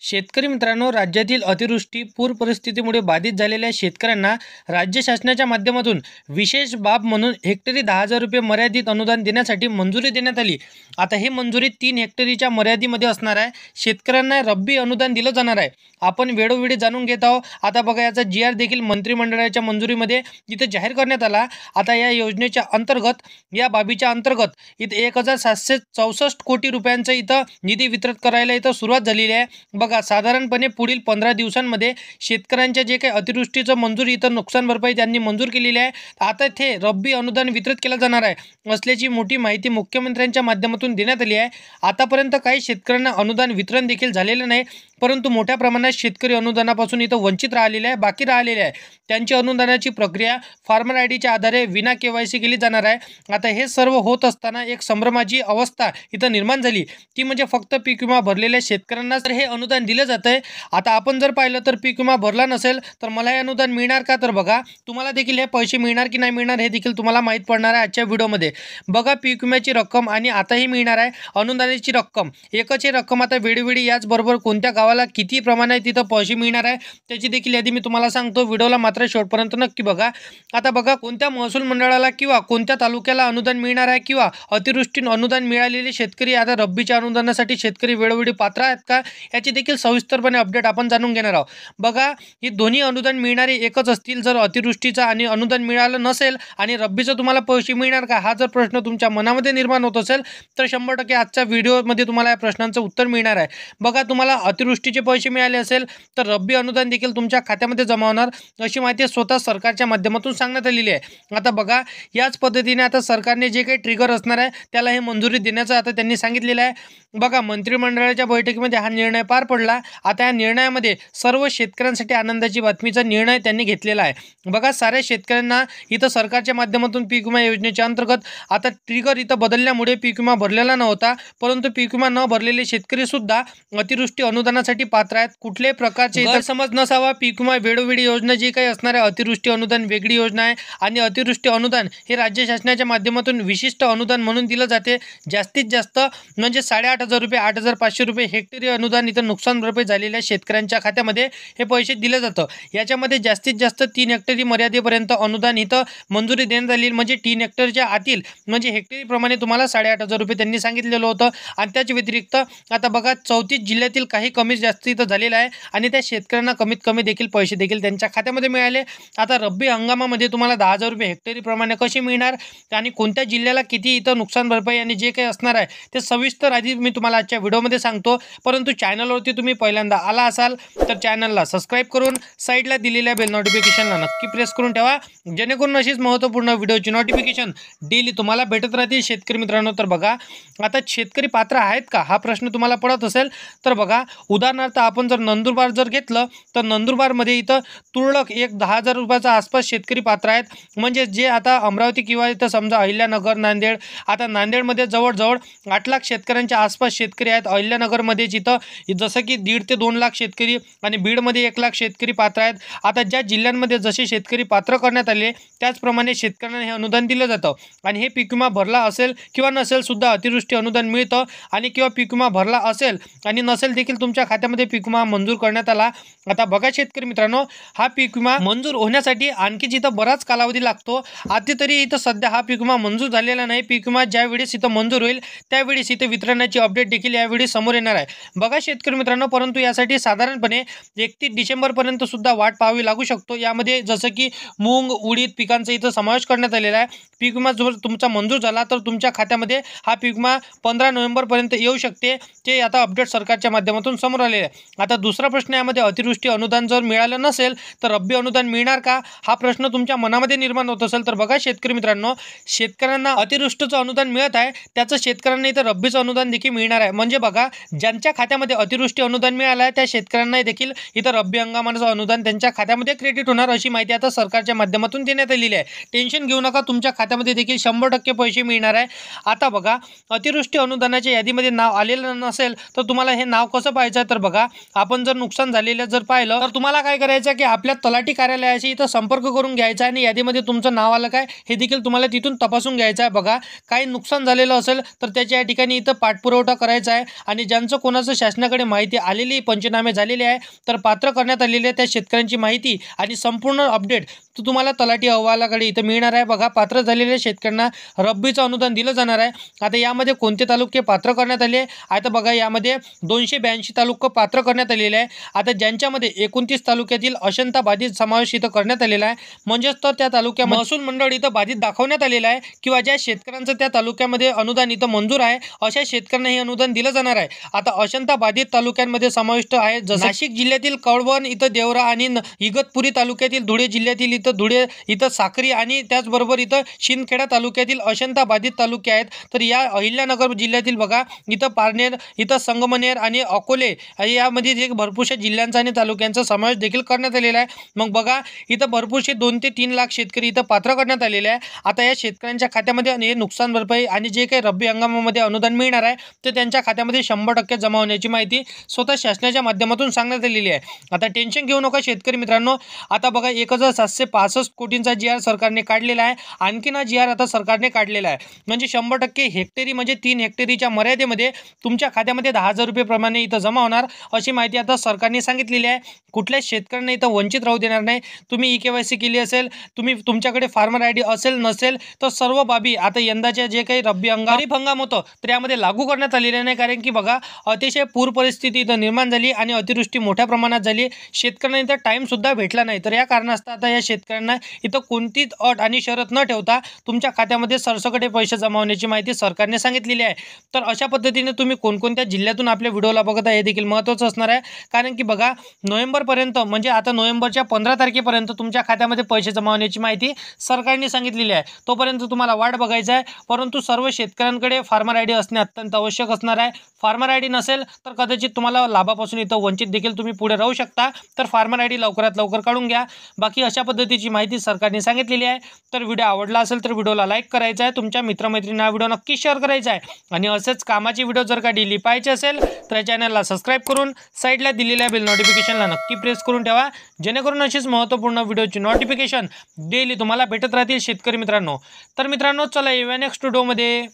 शेतकरी मित्रांनो, राज्यातील अतिवृष्टी पूर परिस्थितीमुळे बाधित झालेल्या शेतकऱ्यांना राज्य शासनाच्या माध्यमातून विशेष बाब म्हणून हेक्टरी 10,000 रुपये मर्यादित अनुदान देण्यासाठी मंजुरी देण्यात आली. आता ही मंजुरी 3 हेक्टरीच्या मर्यादेमध्ये असणार आहे. शेतकऱ्यांना रब्बी अनुदान दिलं जाणार आहे. आपण वेळोवेळी जाणून घेत आहोत. आता बघा, याचा GR देखील मंत्रिमंडळाच्या मंजुरीमध्ये इथं जाहीर करण्यात आला. आता या योजनेच्या अंतर्गत, या बाबीच्या अंतर्गत इथं 1,764 कोटी रुपयांचा इथं निधी वितरित करायला इथं सुरुवात झालेली आहे. बघा, साधारणपणे पुढील 15 दिवसांमध्ये शेतकऱ्यांच्या जे काही अतिवृष्टीचं मंजुरी इतर नुकसान भरपाई त्यांनी मंजूर केलेली आहे. आता ते रब्बी अनुदान वितरित केलं जाणार आहे असल्याची मोठी माहिती मुख्यमंत्र्यांच्या माध्यमातून देण्यात आली आहे. आतापर्यंत काही शेतकऱ्यांना अनुदान वितरण देखील झालेलं नाही, परंतु मोठ्या प्रमाणात शेतकरी अनुदानापासून इथं वंचित राहिलेले आहे, बाकी राहिलेले आहे. त्यांची अनुदानाची प्रक्रिया फार्मर आयडीच्या आधारे विना KYC केली जाणार आहे. आता हे सर्व होत असताना एक संभ्रमाची अवस्था इथं निर्माण झाली. ती म्हणजे फक्त पीक विमा भरलेल्या शेतकऱ्यांनाच हे अनुदान दिलं जातंय. आता आपण जर पाहिलं तर पीक विमा भरला नसेल तर मला हे अनुदान मिळणार का? तर बघा, तुम्हाला देखील हे पैसे मिळणार की नाही मिळणार हे देखील तुम्हाला माहीत पडणार आहे आजच्या व्हिडिओमध्ये. बघा, पीक विम्याची रक्कम आणि आताही मिळणार आहे अनुदानाची रक्कम, एकच ही रक्कम. आता वेळोवेळी याचबरोबर कोणत्या गावाला किती प्रमाणात तिथं पैसे मिळणार आहे त्याची देखील यादी मी तुम्हाला सांगतो. व्हिडिओला मात्र शेवटपर्यंत नक्की बघा. आता बघा, कोणत्या महसूल मंडळाला किंवा कोणत्या तालुक्याला अनुदान मिळणार आहे किंवा अतिवृष्टीने अनुदान मिळालेले शेतकरी आता रब्बीच्या अनुदानासाठी शेतकरी वेळोवेळी पात्र आहेत का याची देखील सविस्तरपणे अपडेट आपण जाणून घेणार आहोत. बघा, ही दोन्ही अनुदान मिळणारे एकच असतील. जर अतिवृष्टीचा आणि अनुदान मिळालं नसेल आणि रब्बीचं तुम्हाला पैसे मिळणार का हा जर प्रश्न तुमच्या मनामध्ये निर्माण होत असेल तर 100% आजच्या व्हिडिओमध्ये तुम्हाला या प्रश्नांचं उत्तर मिळणार आहे. बघा, तुम्हाला अतिवृष्टीचे पैसे मिळाले असेल तर रब्बी अनुदान देखील तुमच्या खात्यामध्ये जमा होणार अशी माहिती स्वतः सरकारच्या माध्यमातून सांगण्यात आलेली आहे. आता बघा, याच पद्धतीने आता सरकारने जे काही ट्रिगर असणार आहे त्याला हे मंजुरी देण्याचं आता त्यांनी सांगितलेलं आहे. बघा, मंत्रिमंडळाच्या बैठकीमध्ये हा निर्णय पार पडला. आता या निर्णयामध्ये सर्व शेतकऱ्यांसाठी आनंदाची बातमीचा निर्णय त्यांनी घेतलेला आहे. बघा, साऱ्या शेतकऱ्यांना इथं सरकारच्या माध्यमातून पीक विमा योजनेच्या अंतर्गत आता ट्रिगर इथं बदलल्यामुळे पीक विमा भरलेला नव्हता, परंतु पीक विमा न भरलेले शेतकरी सुद्धा अतिवृष्टी अनुदानासाठी पात्र आहेत. कुठल्याही प्रकारचे गैरसमज नसावा. पीक विमा वेळोवेळी योजना जी काही असणार आहे, अतिवृष्टी अनुदान वेगळी योजना आहे आणि अतिवृष्टी अनुदान हे राज्य शासनाच्या माध्यमातून विशिष्ट अनुदान म्हणून दिलं जाते. जास्तीत जास्त म्हणजे 8,500 रुपये, 8,500 रुपये हेक्टरी अनुदान इथं नुकसान भरपाई झालेल्या शेतकऱ्यांच्या खात्यामध्ये हे पैसे दिले जातं. याच्यामध्ये जास्तीत जास्त 3 हेक्टरी मर्यादेपर्यंत अनुदान इथं मंजुरी देण्यात आली. म्हणजे 3 हेक्टरच्या आतील म्हणजे हेक्टरीप्रमाणे तुम्हाला 8,500 रुपये त्यांनी सांगितलेलं होतं. आणि त्याच्या व्यतिरिक्त आता बघा, 34 जिल्ह्यातील काही कमी जास्त इथं झालेलं आहे आणि त्या शेतकऱ्यांना कमीत कमी देखील पैसे देखील त्यांच्या खात्यामध्ये मिळाले. आता रब्बी हंगामामध्ये तुम्हाला 10,000 रुपये हेक्टरीप्रमाणे कसे मिळणार आणि कोणत्या जिल्ह्याला किती इथं नुकसान भरपाई आणि जे काही असणार आहे ते सविस्तर आधी मी तुम्हाला आजच्या व्हिडिओमध्ये सांगतो. परंतु चॅनलवरती तुम्ही पहिल्यांदा आला असाल तर चॅनलला सबस्क्राईब करून साईडला दिलेल्या बेल नोटिफिकेशनला नक्की प्रेस करून ठेवा, जेणेकरून अशीच महत्त्वपूर्ण व्हिडिओची नोटिफिकेशन डेली तुम्हाला भेटत राहतील. शेतकरी मित्रांनो, तर बघा, आता शेतकरी पात्र आहेत का हा प्रश्न तुम्हाला पडत असेल तर बघा, उदाहरणार्थ आपण जर नंदुरबार जर घेतलं तर नंदुरबारमध्ये इथं तुरळक 10,000 रुपयाच्या आसपास शेतकरी पात्र आहेत. म्हणजे जे आता अमरावती किंवा इथं समजा अहिल्यानगर, नांदेड, आता नांदेडमध्ये जवळजवळ 8 लाख शेतकऱ्यांच्या आसपास शेतकरी आहेत. अहिल्यानगरमध्ये जिथं जसं की 1.5 ते 2 लाख शेतकरी आणि बीडमध्ये 1 लाख शेतकरी पात्र आहेत. आता ज्या जिल्ह्यांमध्ये जसे शेतकरी पात्र करण्यात आले त्याचप्रमाणे शेतकऱ्यांना हे अनुदान दिलं जातं आणि हे पीक विमा भरला असेल किंवा नसेल सुद्धा अतिवृष्टी अनुदान मिळतं. आणि किंवा पीक विमा भरला असेल आणि नसेल देखील तुमच्या खात्यामध्ये पीक विमा मंजूर करण्यात आला. आता बघा शेतकरी मित्रांनो, हा पीक विमा मंजूर होण्यासाठी आणखी जिथं बराच कालावधी लागतो. आता तरी इथं सध्या हा पीक विमा मंजूर झालेला नाही. पीक विमा ज्यावेळेस इथं मंजूर होईल त्यावेळेस इथं वितरणाची अपडेट देखील यावेळी समोर येणार आहे. बघा शेतकरी मित्रांनो, परंतु यासाठी साधारणपणे 31 डिसेंबरपर्यंत सुद्धा वाट पाहावी लागू शकतो. यामध्ये जसं की मूग, उडीद पिकांचा इथं समावेश करण्यात आलेला आहे. पीक विमा जर तुमचा मंजूर झाला तर तुमच्या खात्यामध्ये हा पीक विमा 15 नोव्हेंबरपर्यंत येऊ शकते. ते आता अपडेट सरकारच्या माध्यमातून समोर आलेले आहे. आता दुसरा प्रश्न यामध्ये, अतिवृष्टी अनुदान जर मिळालं नसेल तर रब्बी अनुदान मिळणार का हा प्रश्न तुमच्या मनामध्ये निर्माण होत असेल तर बघा शेतकरी मित्रांनो, शेतकऱ्यांना अतिवृष्टीचं अनुदान मिळत आहे त्याचं शेतकऱ्यांना इथं रब्बीचं अनुदान देखील मिळणार आहे. म्हणजे बघा, ज्यांच्या खात्यामध्ये अतिवृष्टी अनुदान मिळालं आहे त्या शेतकऱ्यांना देखील इथं रब्बी हंगामाचं अनुदान त्यांच्या खात्यामध्ये क्रेडिट होणार अशी माहिती आता सरकारच्या माध्यमातून देण्यात आलेली आहे. टेन्शन घेऊ नका, तुमच्या खात्यामध्ये देखील 100% पैसे मिळणार आहे. आता बघा, अतिवृष्टी अनुदानाच्या यादीमध्ये नाव आलेलं नसेल तर तुम्हाला हे नाव कसं पाहायचं आहे तर बघा, आपण जर नुकसान झालेलं जर पाहिलं तर तुम्हाला काय करायचं की आपल्या तलाठी कार्यालयाशी इथं संपर्क करून घ्यायचा आणि यादीमध्ये तुमचं नाव आलं काय हे देखील तुम्हाला तिथून तपासून घ्यायचं आहे. बघा, काही नुकसान झालेलं असेल तर त्याच्या या ठिकाणी इथं पाठपुरावा करायचा आहे आणि ज्यांचं कोणाचं शासनाकडे माहिती माहिती आलेली, पंचनामे झालेले आहे, तर पात्र करण्यात आलेल्या त्या शेतकऱ्यांची माहिती आणि संपूर्ण अपडेट तुम्हाला तलाठी अहवालाकडे इथं मिळणार आहे. बघा, पात्र झालेल्या शेतकऱ्यांना रब्बीचं अनुदान दिलं जाणार आहे. आता यामध्ये कोणते तालुके पात्र करण्यात आले? आता बघा, यामध्ये 282 तालुके पात्र करण्यात आलेले आहे. आता ज्यांच्यामध्ये 29 तालुक्यातील अशंता बाधित समावेश इथं करण्यात आलेला आहे, म्हणजेच तर त्या तालुक्यात महसूल मंडळ इथं बाधित दाखवण्यात आलेलं आहे किंवा ज्या शेतकऱ्यांचं त्या तालुक्यामध्ये अनुदान इथं मंजूर आहे अशा शेतकऱ्यांना हे अनुदान दिलं जाणार आहे. आता अशंता बाधित तालुक्यांमध्ये समाविष्ट आहे जसं नाशिक जिल्ह्यातील कळवण इथं देवरा आणि इगतपुरी तालुक्यातील धुळे जिल्ह्यातील धुळे इथं साक्री आणि त्याचबरोबर इथं शिंदखेडा तालुक्यातील अशंता बाधित तालुके आहेत. तर या अहिल्यानगर जिल्ह्यातील बघा, इथं पारनेर, इथं संगमनेर आणि अकोले यामध्ये जे भरपूरशा जिल्ह्यांचा आणि तालुक्यांचा समावेश देखील करण्यात आलेला आहे. मग बघा, इथं भरपूरसे 2 ते 3 लाख शेतकरी इथं पात्र करण्यात आलेले आहे. आता या शेतकऱ्यांच्या खात्यामध्ये हे नुकसान भरपाई आणि जे काही रब्बी हंगामामध्ये अनुदान मिळणार आहे ते त्यांच्या खात्यामध्ये 100% जमा होण्याची माहिती स्वतः शासनाच्या माध्यमातून सांगण्यात आलेली आहे. आता टेन्शन घेऊ नका शेतकरी मित्रांनो. आता बघा, 1765 कोटींचा जी आर सरकारने काढलेला आहे. आणखीन हा जी आर आता सरकारने काढलेला आहे, म्हणजे 100% हेक्टरी म्हणजे 3 हेक्टरीच्या मर्यादेमध्ये तुमच्या खात्यामध्ये 10,000 रुपये प्रमाणे इथं जमा होणार अशी माहिती आता सरकारने सांगितलेली आहे. कुठल्याच शेतकऱ्यांना इथं वंचित राहू देणार नाही. तुम्ही EKYC केली असेल, तुमच्याकडे फार्मर ID असेल नसेल, तर सर्व बाबी आता यंदाच्या जे काही रब्बी खरीप हंगाम होतं तर यामध्ये लागू करण्यात आलेले नाही. कारण की बघा, अतिशय पूर परिस्थिती इथं निर्माण झाली आणि अतिवृष्टी मोठ्या प्रमाणात झाली. शेतकऱ्यांना इथं टाइम सुद्धा भेटला नाही. तर या कारणास्तव आता या शेतकऱ्यांना इथं कोणतीच अट आणि शरत न ठेवता तुमच्या खात्यामध्ये सरसकट पैसे जमा होण्याची माहिती सरकारने सांगितलेली आहे. तर अशा पद्धतीने तुम्ही कोणकोणत्या जिल्ह्यातून आपल्या व्हिडिओला बघत आहे हे देखील महत्त्वाचं असणार आहे. कारण की बघा, नोव्हेंबरपर्यंत म्हणजे आता नोव्हेंबरच्या 15 तारखेपर्यंत तुमच्या खात्यामध्ये पैसे जमा होण्याची माहिती सरकारने सांगितलेली आहे. तोपर्यंत तुम्हाला वाट बघायचं आहे. परंतु सर्व शेतकऱ्यांकडे फार्मर ID असणे अत्यंत आवश्यक असणार आहे. फार्मर ID नसेल तर कदाचित तुम्हाला लाभापासून इथं वंचित देखील तुम्ही पुढे राहू शकता. तर फार्मर ID लवकरात लवकर काढून घ्या. बाकी अशा पद्धतीची माहिती सरकारने सांगितलेली आहे. तर व्हिडिओ आवडला असेल तर व्हिडिओला लाईक करायचा आहे. तुमच्या मित्रमैत्रिणींना व्हिडिओ नक्की शेअर करायचा आहे. आणि असेच कामाचे व्हिडिओ जर का डेली पाहायचे असेल तर या चॅनलला सबस्क्राईब करून साईडला दिलेल्या बेल नोटिफिकेशनला नक्की प्रेस करून ठेवा, जेणेकरून अशीच महत्त्वपूर्ण व्हिडिओची नोटिफिकेशन डेली तुम्हाला भेटत राहतील शेतकरी मित्रांनो. तर मित्रांनो, चला येऊया नेक्स्ट व्हिडिओमध्ये.